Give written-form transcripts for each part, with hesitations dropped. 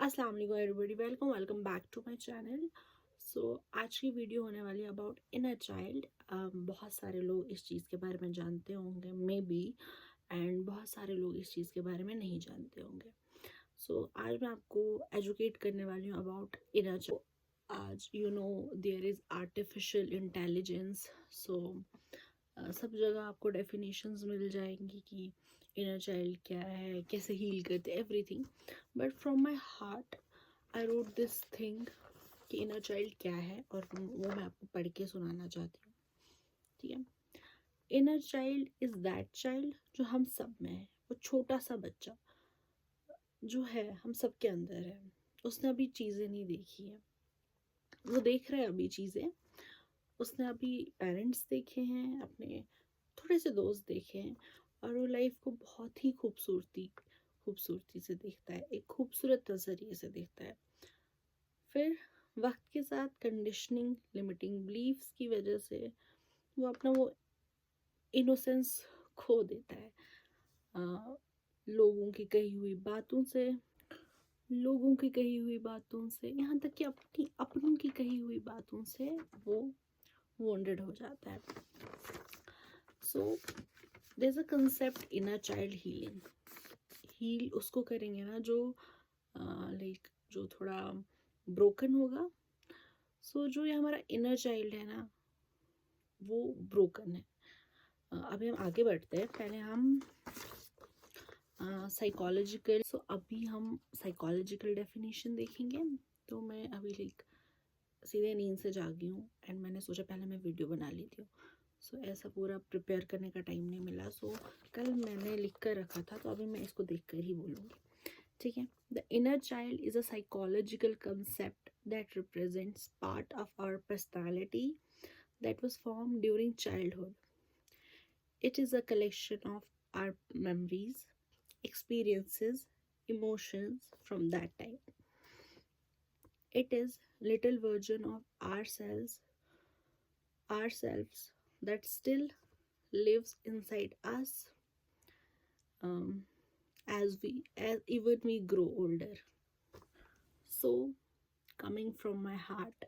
अस्सलाम वालेकुम everybody, welcome back to my channel. So आज की वीडियो होने वाली है अबाउट इनर चाइल्ड। बहुत सारे लोग इस चीज़ के बारे में जानते होंगे मे बी, एंड बहुत सारे लोग इस चीज़ के बारे में नहीं जानते होंगे। सो आज मैं आपको एजुकेट करने वाली हूँ अबाउट इनर चाइल्ड। आज देयर इज़ आर्टिफिशियल इंटेलिजेंस। सो सब जगह आपको डेफिनेशंस मिल जाएंगी कि इनर चाइल्ड क्या है, कैसे हील करते, everything. But from my heart I wrote this thing कि इनर चाइल्ड क्या है, और वो मैं आपको पढ़ के सुनाना चाहती हूँ। ठीक है। Inner child is that child जो हम सब में है। वो छोटा सा बच्चा जो है हम सब के अंदर है। उसने अभी चीज़ें नहीं देखी है, वो देख रहा है अभी चीज़ें। उसने अभी पेरेंट्स देखे हैं, अपने थोड़े से दोस्त देखे हैं, और वो लाइफ को बहुत ही खूबसूरती से देखता है, एक खूबसूरत नज़रिए से देखता है। फिर वक्त के साथ कंडीशनिंग, लिमिटिंग बिलीफ्स की वजह से वो अपना वो इनोसेंस खो देता है। लोगों की कही हुई बातों से, यहाँ तक कि अपनी अपनों की कही हुई बातों से वो वॉन्डेड हो जाता है। So there is a concept inner child healing. Heal उसको करेंगे ना जो लाइक जो थोड़ा ब्रोकन होगा। सो जो ये हमारा इनर चाइल्ड है ना, वो ब्रोकन है। अभी हम आगे बढ़ते हैं। पहले हम साइकोलॉजिकल अभी हम साइकोलॉजिकल डेफिनेशन देखेंगे। तो मैं अभी लाइक सीधे नींद से जागी हूँ, एंड मैंने सोचा पहले मैं वीडियो बना लेती हूँ। सो ऐसा पूरा प्रिपेयर करने का टाइम नहीं मिला। सो कल मैंने लिख कर रखा था, तो अभी मैं इसको देख कर ही बोलूँगी। ठीक है। The inner child is a psychological concept that represents part of our personality that was formed during childhood. It is a collection of our memories, experiences, emotions from that time. It is little version of ourselves that still lives inside us, um, as even we grow older. So, coming from my heart,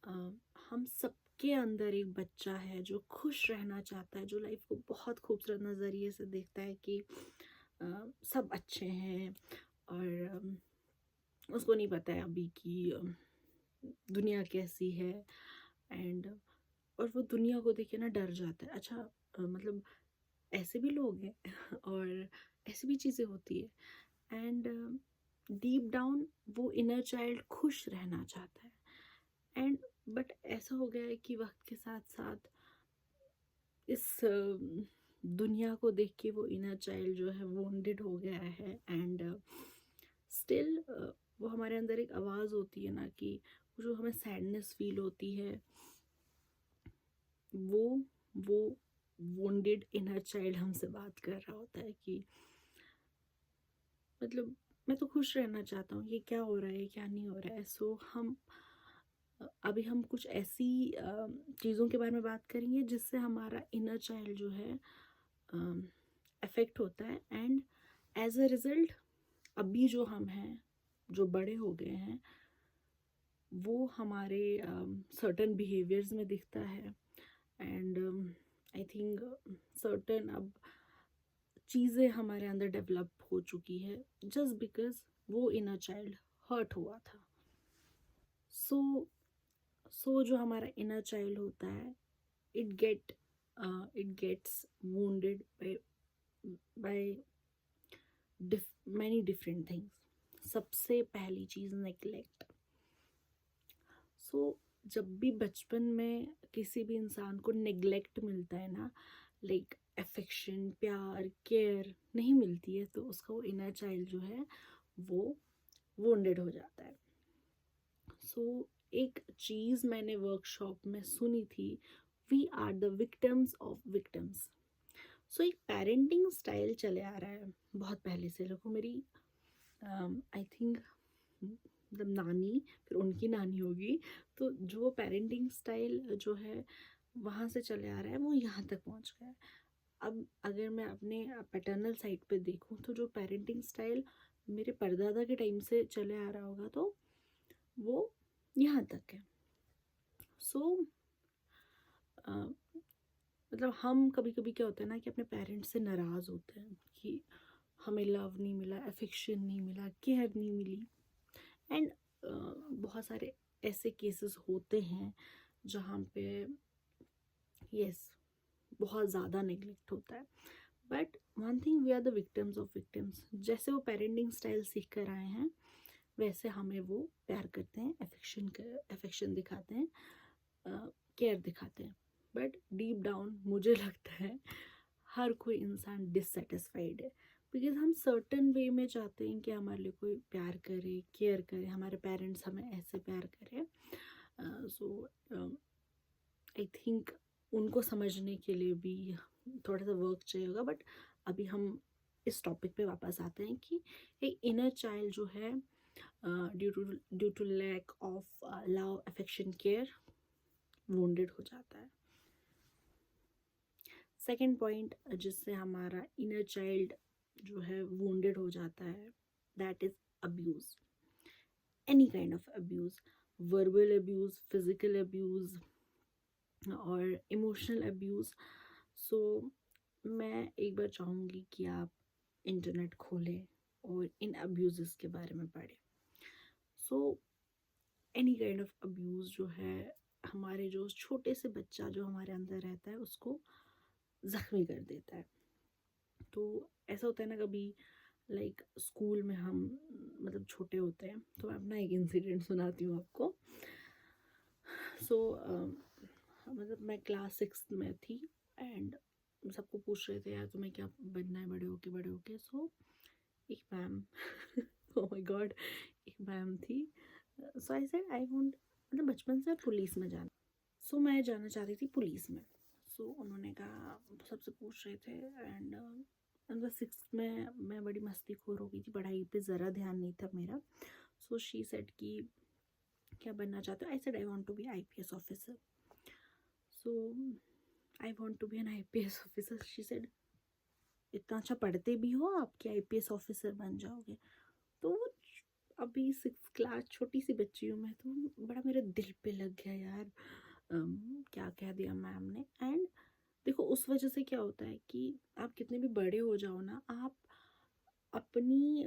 हम सबके अंदर एक बच्चा है जो खुश रहना चाहता है, जो लाइफ को बहुत खूबसूरत नज़रिए से देखता है कि सब अच्छे हैं, और उसको नहीं पता है अभी कि दुनिया कैसी है। एंड और वो दुनिया को देख के ना डर जाता है। अच्छा, मतलब ऐसे भी लोग हैं और ऐसी भी चीज़ें होती है। एंड डीप डाउन वो इनर चाइल्ड खुश रहना चाहता है। एंड बट ऐसा हो गया है कि वक्त के साथ साथ इस दुनिया को देख के वो इनर चाइल्ड जो है वोंडेड हो गया है। एंड स्टिल वो हमारे अंदर एक आवाज़ होती है ना, कि जो हमें सैडनेस फील होती है, वो वोंडेड इनर चाइल्ड हमसे बात कर रहा होता है कि मतलब मैं तो खुश रहना चाहता हूँ, ये क्या हो रहा है, क्या नहीं हो रहा है। सो अभी हम कुछ ऐसी चीज़ों के बारे में बात करेंगे जिससे हमारा इनर चाइल्ड जो है अफेक्ट होता है। एंड एज अ रिज़ल्ट अभी जो हम हैं, जो बड़े हो गए हैं, वो हमारे सर्टन बिहेवियर्स में दिखता है। एंड आई थिंक सर्टन अब चीज़ें हमारे अंदर डेवलप हो चुकी है जस्ट बिकॉज वो इनर चाइल्ड हर्ट हुआ था। सो जो हमारा इनर चाइल्ड होता है, it gets wounded by many different things. सबसे पहली चीज़ नेग्लेक्ट। जब भी बचपन में किसी भी इंसान को नेग्लेक्ट मिलता है ना, लाइक अफेक्शन, प्यार, केयर नहीं मिलती है, तो उसका वो इनर चाइल्ड जो है वो वोंडेड हो जाता है। एक चीज़ मैंने वर्कशॉप में सुनी थी, we are the victims of victims. एक पेरेंटिंग स्टाइल चले आ रहा है बहुत पहले से। लोगों मेरी आई थिंक मतलब नानी, फिर उनकी नानी होगी, तो जो पेरेंटिंग स्टाइल जो है वहाँ से चले आ रहा है, वो यहाँ तक पहुँच गया है। अब अगर मैं अपने पैटर्नल साइड पे देखूँ, तो जो पेरेंटिंग स्टाइल मेरे परदादा के टाइम से चले आ रहा होगा, तो वो यहाँ तक है। सो मतलब हम कभी कभी क्या होता है ना कि अपने पेरेंट्स से नाराज़ होते हैं कि हमें लव नहीं मिला, अफेक्शन नहीं मिला, केयर नहीं मिली। एंड बहुत सारे ऐसे केसेस होते हैं जहाँ पे यस बहुत ज़्यादा नेग्लेक्ट होता है। But one thing, we are the victims of victims. जैसे वो पेरेंटिंग स्टाइल सीख कर आए हैं वैसे हमें वो प्यार करते हैं, अफेक्शन दिखाते हैं, केयर दिखाते हैं। बट डीप डाउन मुझे लगता है हर कोई इंसान डिससेटिस्फाइड है, बिकॉज हम सर्टन वे में चाहते हैं कि हमारे लिए कोई प्यार करे, केयर करे, हमारे पेरेंट्स हमें ऐसे प्यार करें। सो आई थिंक उनको समझने के लिए भी थोड़ा सा वर्क चाहिए होगा। बट अभी हम इस टॉपिक पे वापस आते हैं कि एक इनर चाइल्ड जो है due to lack of love, affection, care wounded हो जाता है। सेकेंड पॉइंट जिससे हमारा इनर चाइल्ड जो है वुंडेड हो जाता है, that is abuse. Any kind of abuse, verbal abuse, physical abuse और इमोशनल अब्यूज। सो मैं एक बार चाहूँगी कि आप इंटरनेट खोलें और इन अब्यूज़ के बारे में पढ़ें। So any kind of abuse जो है हमारे जो छोटे से बच्चा जो हमारे अंदर रहता है उसको ज़ख्मी कर देता है। तो ऐसा होता है ना कभी, लाइक स्कूल में हम मतलब छोटे होते हैं, तो मैं अपना एक इंसिडेंट सुनाती हूँ आपको। सो मतलब मैं क्लास 6 में थी एंड सबको पूछ रहे थे यार तुम्हें क्या बनना है बड़े होके, बड़े होके। सो एक मैम ओह माय गॉड, एक मैम थी। सो आई सेड आई वांट, मतलब बचपन से पुलिस में जाना। सो मैं जाना चाहती थी पुलिस में। सो उन्होंने कहा, सबसे पूछ रहे थे एंड मतलब 6 में मैं बड़ी मस्तीखोर हो गई थी, पढ़ाई पे ज़रा ध्यान नहीं था मेरा। सो शी सेड कि क्या बनना चाहते हो? I said I want to be IPS officer. So I want to be an IPS officer. She said इतना अच्छा पढ़ते भी हो आप कि IPS ऑफिसर बन जाओगे? तो वो अभी 6 क्लास छोटी सी बच्ची हूँ मैं, तो बड़ा मेरे दिल पे लग गया यार। क्या कह दिया मैम ने। एंड देखो उस वजह से क्या होता है कि आप कितने भी बड़े हो जाओ ना, आप अपनी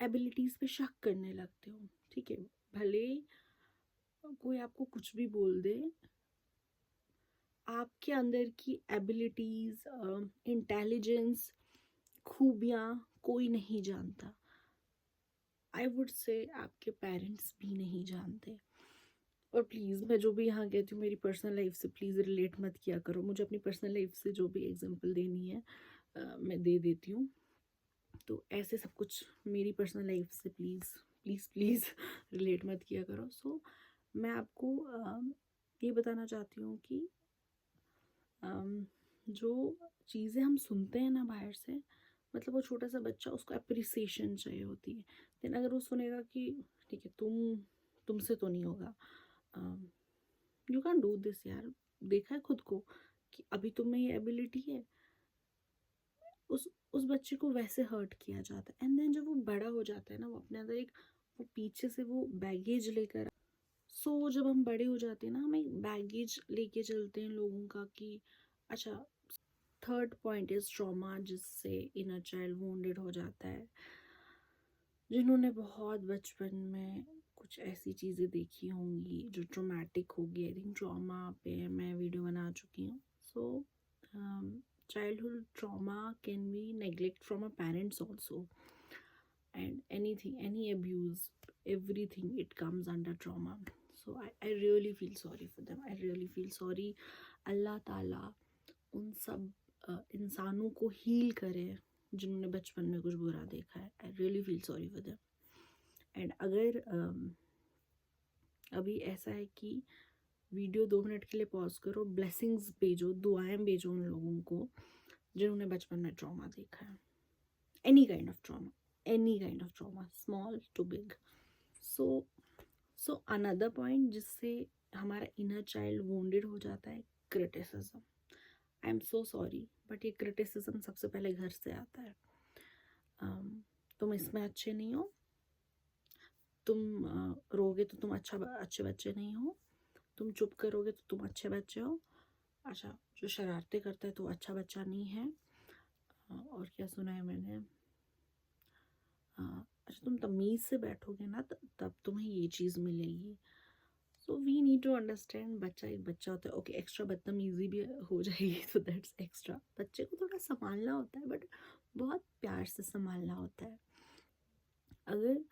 एबिलिटीज़ पे शक करने लगते हो। ठीक है, भले कोई आपको कुछ भी बोल दे, आपके अंदर की एबिलिटीज़, इंटेलिजेंस, खूबियाँ कोई नहीं जानता। आई वुड से आपके पेरेंट्स भी नहीं जानते। और प्लीज़ मैं जो भी यहाँ कहती हूँ मेरी पर्सनल लाइफ से प्लीज़ रिलेट मत किया करो। मुझे अपनी पर्सनल लाइफ से जो भी एग्जांपल देनी है मैं दे देती हूँ। तो ऐसे सब कुछ मेरी पर्सनल लाइफ से प्लीज़ प्लीज़ प्लीज़ रिलेट मत किया करो। सो मैं आपको ये बताना चाहती हूँ कि जो चीज़ें हम सुनते हैं ना बाहर से, मतलब वो छोटा सा बच्चा, उसको अप्रिसिएशन चाहिए होती है। देन अगर वो सुनेगा कि ठीक है तुमसे तो नहीं होगा, यू कैन डू दिस यार, देखा है खुद को कि अभी तुम में ये एबिलिटी है, उस बच्चे को वैसे हर्ट किया जाता है। एंड देन जब वो बड़ा हो जाता है ना, वो अपने अंदर एक वो पीछे से वो बैगेज लेकर, सो जब हम बड़े हो जाते हैं ना, हम एक बैगेज लेके चलते हैं लोगों का कि अच्छा। थर्ड पॉइंट इज ट्रॉमा, जिससे इनर चाइल्ड वुंडेड हो जाता है। जिन्होंने बहुत बचपन में कुछ ऐसी चीज़ें देखी होंगी जो ट्रोमैटिक होगी, आई थिंक ट्रॉमा पे मैं वीडियो बना चुकी हूँ। सो childhood trauma can be neglect from a parents also, and anything, any abuse, everything, it comes under trauma. So I really feel sorry for them, I really feel sorry। अल्लाह ताला उन सब इंसानों को हील करे जिन्होंने बचपन में कुछ बुरा देखा है। I really feel sorry for them. And अगर अभी ऐसा है कि वीडियो 2 मिनट के लिए पॉज करो, ब्लेसिंग्स भेजो, दुआएं भेजो उन लोगों को जिन्होंने बचपन में ट्रॉमा देखा है। Any kind of trauma, any kind of trauma, small to big. So another point जिससे हमारा इनर चाइल्ड वुंडेड हो जाता है, criticism. I am so sorry but ये क्रिटिसिज्म सबसे पहले घर से आता है। तुम इसमें अच्छे नहीं हो, तुम रोगे तो तुम अच्छे बच्चे नहीं हो, तुम चुप करोगे तो तुम अच्छे बच्चे हो, अच्छा जो शरारतें करता है तो अच्छा बच्चा नहीं है। और क्या सुना है मैंने, अच्छा तुम तमीज़ से बैठोगे ना तब तुम्हें ये चीज़ मिलेगी। So we need to understand, बच्चा एक बच्चा होता है, ओके एक्स्ट्रा बदतमीजी भी हो जाएगी तो दैट्स एक्स्ट्रा। बच्चे को थोड़ा संभालना होता है, बट बहुत प्यार से संभालना होता है। अगर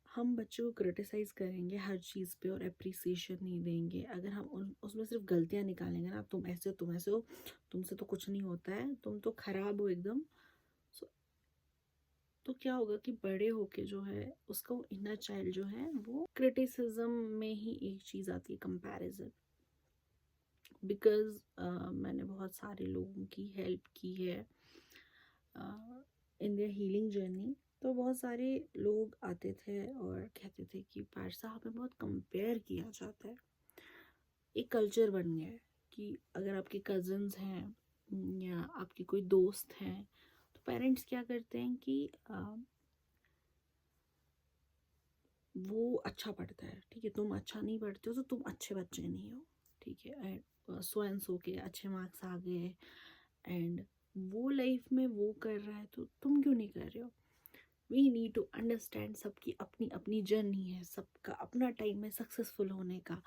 हम बच्चे को क्रिटिसाइज़ करेंगे हर चीज़ पे और अप्रिसिएशन नहीं देंगे, अगर हम उसमें सिर्फ गलतियाँ निकालेंगे ना, तुम ऐसे हो, तुम ऐसे हो, तुमसे तो कुछ नहीं होता है, तुम तो खराब हो एकदम, सो तो क्या होगा कि बड़े होके जो है उसका वो इनर चाइल्ड जो है वो क्रिटिसिज्म में ही एक चीज़ आती है, कंपैरिजन। बिकॉज मैंने बहुत सारे लोगों की हेल्प की है इन देयर हीलिंग जर्नी। तो बहुत सारे लोग आते थे और कहते थे कि पारसा हमें बहुत कंपेयर किया जाता है। एक कल्चर बन गया है कि अगर आपके कज़न्स हैं या आपके कोई दोस्त हैं तो पेरेंट्स क्या करते हैं कि वो अच्छा पढ़ता है, ठीक है, तुम अच्छा नहीं पढ़ते हो तो तुम अच्छे बच्चे नहीं हो, ठीक है, सो एंड सो के अच्छे मार्क्स आ गए एंड वो लाइफ में वो कर रहा है तो तुम क्यों नहीं कर रहे हो। वी नीड टू अंडरस्टैंड, सबकी अपनी अपनी जर्नी है, सबका अपना टाइम है सक्सेसफुल होने का।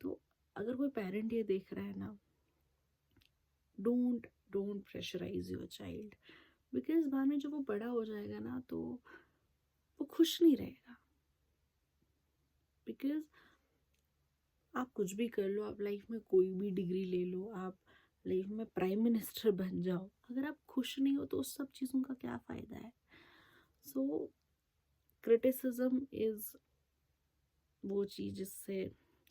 तो अगर कोई पेरेंट ये देख रहा है ना, don't pressurise your child, because बाद में जब वो बड़ा हो जाएगा ना तो वो खुश नहीं रहेगा। बिकॉज आप कुछ भी कर लो, आप लाइफ में कोई भी डिग्री ले लो, आप लाइफ में प्राइम मिनिस्टर बन जाओ, अगर आप खुश नहीं हो तो उस सब चीज़ों का क्या फ़ायदा है। सो क्रिटिसिज्म इज़ वो चीज़ जिससे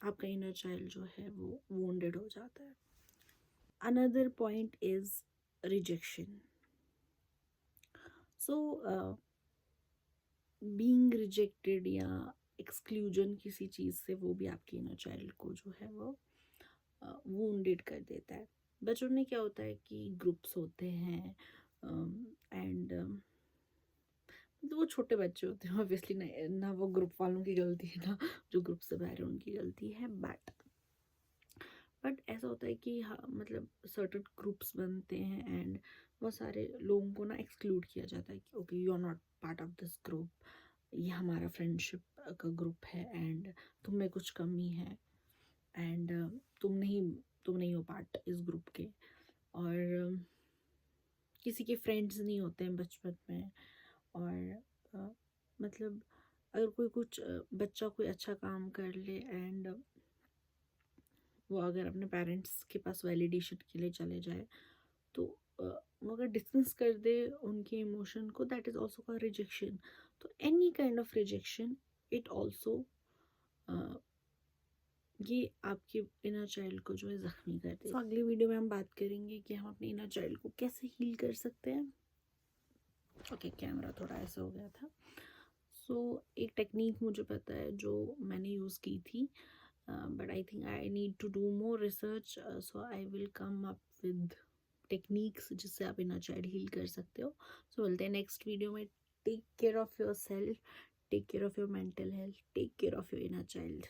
आपका इनर चाइल्ड जो है वो वोंडेड हो जाता है। Another point is rejection. So being rejected या एक्सक्लूजन किसी चीज़ से वो भी आपके इनर चाइल्ड को जो है वो वूंडेड कर देता है। बचपन में क्या होता है कि ग्रुप्स होते हैं एंड तो वो छोटे बच्चे होते हैं ऑब्वियसली, ना वो ग्रुप वालों की गलती है ना जो ग्रुप से बाहर है उनकी गलती है। बट ऐसा होता है कि हाँ मतलब सर्टेन ग्रुप्स बनते हैं एंड बहुत सारे लोगों को ना एक्सक्लूड किया जाता है कि okay you are not part of this group, ये हमारा फ्रेंडशिप का ग्रुप है एंड तुम में कुछ कमी है एंड तुम नहीं हो पार्ट इस ग्रुप के। और किसी के फ्रेंड्स नहीं होते हैं बचपन में। और मतलब अगर बच्चा कोई अच्छा काम कर ले एंड वो अगर अपने पेरेंट्स के पास वैलिडेशन के लिए चले जाए तो वो अगर डिस्टेंस कर दे उनके इमोशन को, दैट इज़ ऑल्सो का रिजेक्शन। तो any kind of rejection it also ये आपके इनर चाइल्ड को जो है ज़ख्मी कर दे। अगली वीडियो में हम बात करेंगे कि हम अपने इनर चाइल्ड को कैसे हील कर सकते हैं। ओके कैमरा थोड़ा ऐसा हो गया था। एक टेक्निक मुझे पता है जो मैंने यूज़ की थी, but I think I need to do more research, so I will come up with techniques जिससे आप इनर चाइल्ड हील कर सकते हो। मिलते हैं नेक्स्ट वीडियो में। Take care of yourself, take care of your mental health, take care of your inner child.